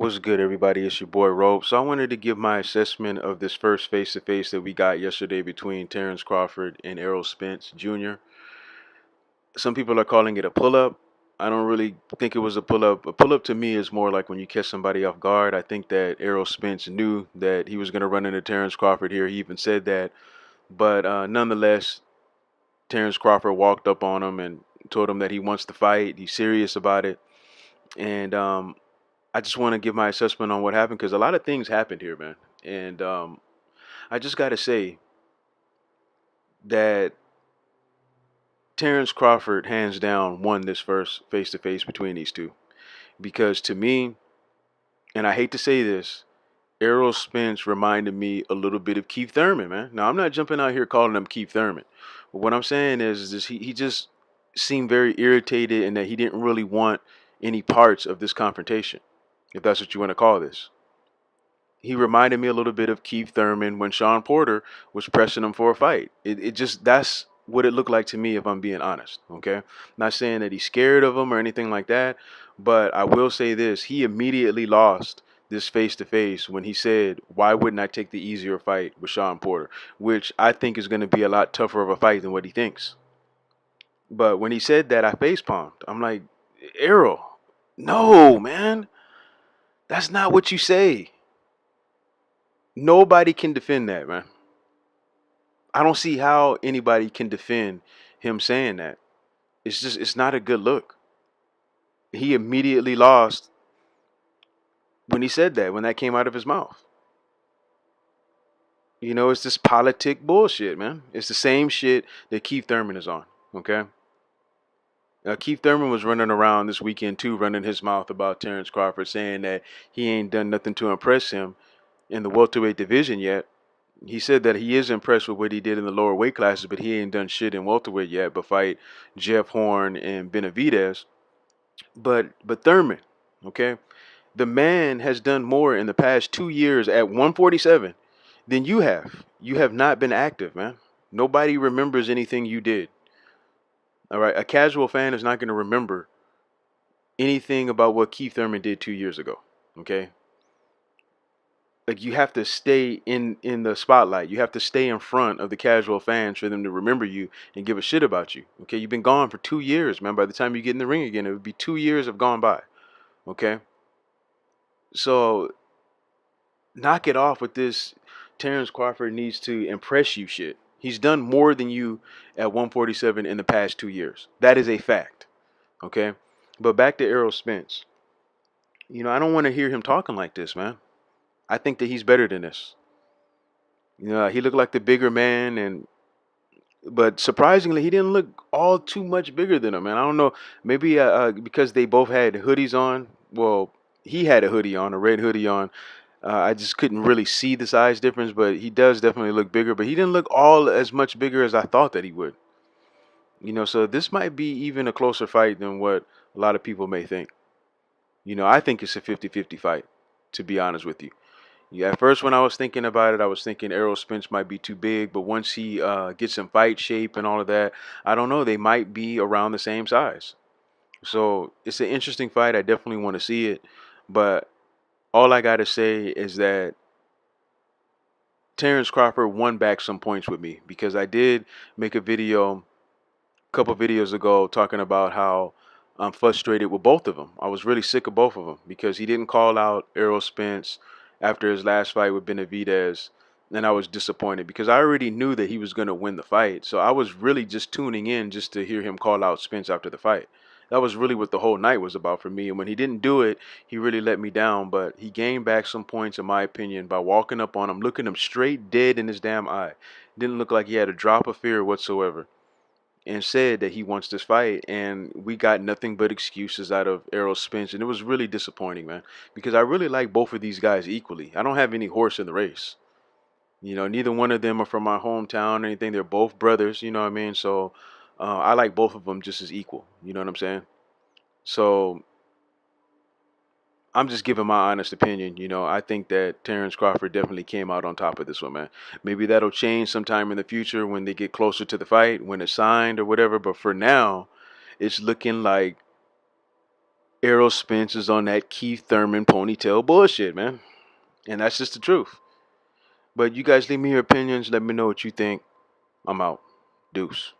What's good, everybody? It's your boy Rope. So I wanted to give my assessment of this first face-to-face that we got yesterday between Terrence Crawford and Errol Spence Jr. Some people are calling it a pull-up. I don't really think it was a pull-up. A pull-up to me is more like when you catch somebody off guard. I think that Errol Spence knew that he was going to run into Terrence Crawford here. He even said that. But nonetheless, Terrence Crawford walked up on him and told him that he wants to fight. He's serious about it. And I just want to give my assessment on what happened because a lot of things happened here, man. And I just got to say that Terrence Crawford, hands down, won this first face to face between these two. Because to me, and I hate to say this, Errol Spence reminded me a little bit of Keith Thurman, man. Now, I'm not jumping out here calling him Keith Thurman. But what I'm saying is he just seemed very irritated and that he didn't really want any parts of this confrontation, if that's what you want to call this. He reminded me a little bit of Keith Thurman when Sean Porter was pressing him for a fight. It just, that's what it looked like to me, if I'm being honest. Okay. Not saying that he's scared of him or anything like that, but I will say this. He immediately lost this face to face when he said, why wouldn't I take the easier fight with Sean Porter? Which I think is going to be a lot tougher of a fight than what he thinks. But when he said that, I face palmed. I'm like, Errol, no, man. That's not what you say. Nobody can defend that, man. I don't see how anybody can defend him saying that. It's not a good look. He immediately lost when he said that, when that came out of his mouth. You know, it's this politic bullshit, man. It's the same shit that Keith Thurman is on, okay? Keith Thurman was running around this weekend, too, running his mouth about Terrence Crawford, saying that he ain't done nothing to impress him in the welterweight division yet. He said that he is impressed with what he did in the lower weight classes, but he ain't done shit in welterweight yet but fight Jeff Horn and Benavidez. But Thurman, okay, the man has done more in the past 2 years at 147 than you have. You have not been active, man. Nobody remembers anything you did. All right, a casual fan is not going to remember anything about what Keith Thurman did 2 years ago. Okay, like you have to stay in the spotlight. You have to stay in front of the casual fans for them to remember you and give a shit about you. Okay, you've been gone for 2 years, man. By the time you get in the ring again, it would be 2 years have gone by. Okay, so knock it off with this. Terrence Crawford needs to impress you shit. He's done more than you at 147 in the past 2 years. That is a fact. Okay, but back to Errol Spence. You know, I don't want to hear him talking like this, man. I think that he's better than this. You know, he looked like the bigger man, and but surprisingly, he didn't look all too much bigger than him. And I don't know, maybe because they both had hoodies on. Well, he had a hoodie on, a red hoodie on. I just couldn't really see the size difference, but he does definitely look bigger. But he didn't look all as much bigger as I thought that he would. You know, so this might be even a closer fight than what a lot of people may think. You know, I think it's a 50-50 fight, to be honest with you. Yeah, at first when I was thinking about it, I was thinking Errol Spence might be too big, but once he gets in fight shape and all of that, I don't know, they might be around the same size. So it's an interesting fight. I definitely want to see it, but all I gotta say is that Terrence Crawford won back some points with me because I did make a video a couple videos ago talking about how I'm frustrated with both of them. I was really sick of both of them because he didn't call out Errol Spence after his last fight with Benavidez, and I was disappointed because I already knew that he was going to win the fight. So I was really just tuning in just to hear him call out Spence after the fight. That was really what the whole night was about for me. And when he didn't do it, he really let me down. But he gained back some points, in my opinion, by walking up on him, looking him straight dead in his damn eye. Didn't look like he had a drop of fear whatsoever, and said that he wants this fight, and we got nothing but excuses out of Errol Spence, and it was really disappointing, man, because I really like both of these guys equally. I don't have any horse in the race. You know, neither one of them are from my hometown or anything. They're both brothers, you know what I mean? So I like both of them just as equal, you know what I'm saying? So I'm just giving my honest opinion. You know, I think that Terrence Crawford definitely came out on top of this one, man. Maybe that'll change sometime in the future when they get closer to the fight, when it's signed or whatever. But for now, it's looking like Errol Spence is on that Keith Thurman ponytail bullshit, man. And that's just the truth. But you guys leave me your opinions. Let me know what you think. I'm out. Deuce.